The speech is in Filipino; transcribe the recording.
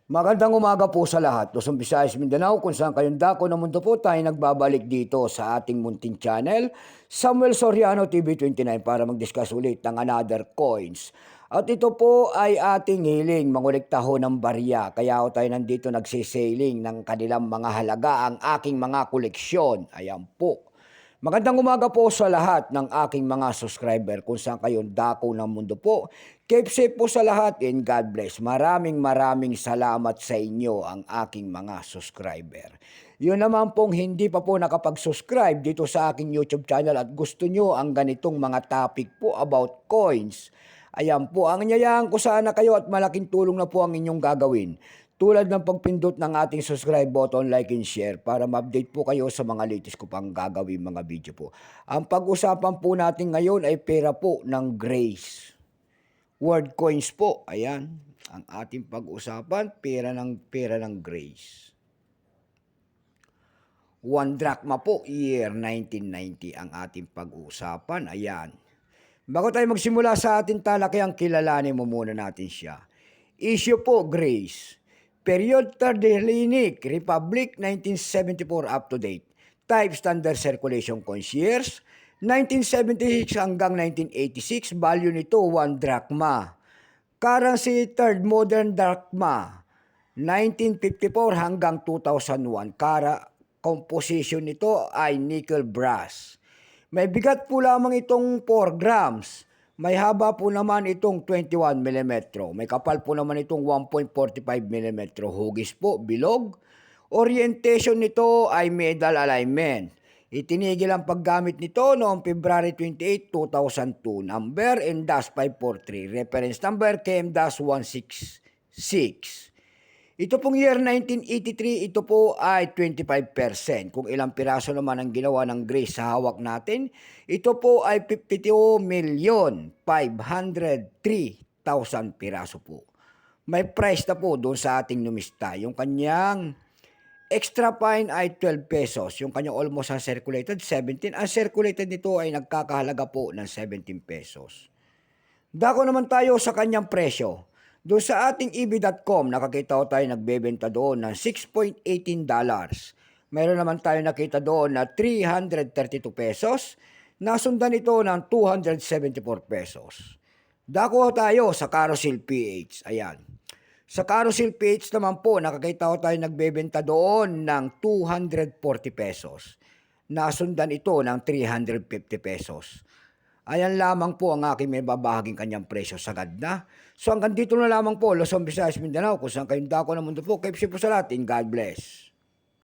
Magandang umaga po sa lahat. Luzon, Visayas, Mindanao, kung saan kayong dako ng mundo po tayo nagbabalik dito sa ating munting channel, Samuel Soriano TV29 para mag-discuss ulit ng another coins. At ito po ay ating hiling, mangolekta ho ng barya. Kaya ho tayo nandito nagsisailing ng kanilang mga halaga, ang aking mga koleksyon. Ayan po. Magandang umaga po sa lahat ng aking mga subscriber kung saan kayong dako ng mundo po. Keep safe po sa lahat and God bless. Maraming salamat sa inyo ang aking mga subscriber. Yun naman pong hindi pa po nakapag-subscribe dito sa aking YouTube channel at gusto nyo ang ganitong mga topic po about coins. Ayan po, ang anyayahan ko sana kayo at malaking tulong na po ang inyong gagawin. Tulad ng pagpindot ng ating subscribe button, like and share para ma-update po kayo sa mga latest ko pang gagawin mga video po. Ang pag-usapan po natin ngayon ay pera po ng Grace. Word coins po, ayan. Ang ating pag-usapan, pera ng Grace. 1 drachma po, year 1990 ang ating pag-uusapan, ayan. Bago tayo magsimula sa ating talakayang, kilalanin mo muna natin siya. Issue po, Grace. Period Tardilinik, Republic, 1974 up to date. Type Standard Circulation Coins years, 1976 hanggang 1986. Value nito, 1 drachma. Currency, Third Modern Drachma, 1954 hanggang 2001. Composition nito ay nickel brass. May bigat po lamang itong 4 grams. May haba po naman itong 21 mm. May kapal po naman itong 1.45 mm. Hugis po, bilog. Orientation nito ay medal alignment. Itinigil ang paggamit nito noong February 28, 2002. Number M-543. Reference number KM-166. Ito pong year 1983, ito po ay 25%. Kung ilang piraso naman ang ginawa ng Grace sa hawak natin, ito po ay 52,503,000 piraso po. May price na po doon sa ating numista. Yung kanyang extra fine ay 12 pesos. Yung kanyang almost uncirculated, 17. Ang circulated nito ay nagkakahalaga po ng 17 pesos. Dako naman tayo sa kanyang presyo. Doon sa ating eb.com, nakakita ko tayo nagbebenta doon ng $6.18. Mayroon naman tayo nakita doon na 332 pesos. Nasundan ito ng 274 pesos. Dako tayo sa Carousel PH. Ayan. Sa Carousel PH naman po, nakakita ko tayo nagbebenta doon ng 240 pesos. Nasundan ito ng 350 pesos. Ayan lamang po ang aking may babahaging kanyang presyo sagad na. So hanggang dito na lamang po, Luzon, Visayas, Mindanao, kung saan kayong dako ng mundo po. Keep safe po sa lahat and God bless.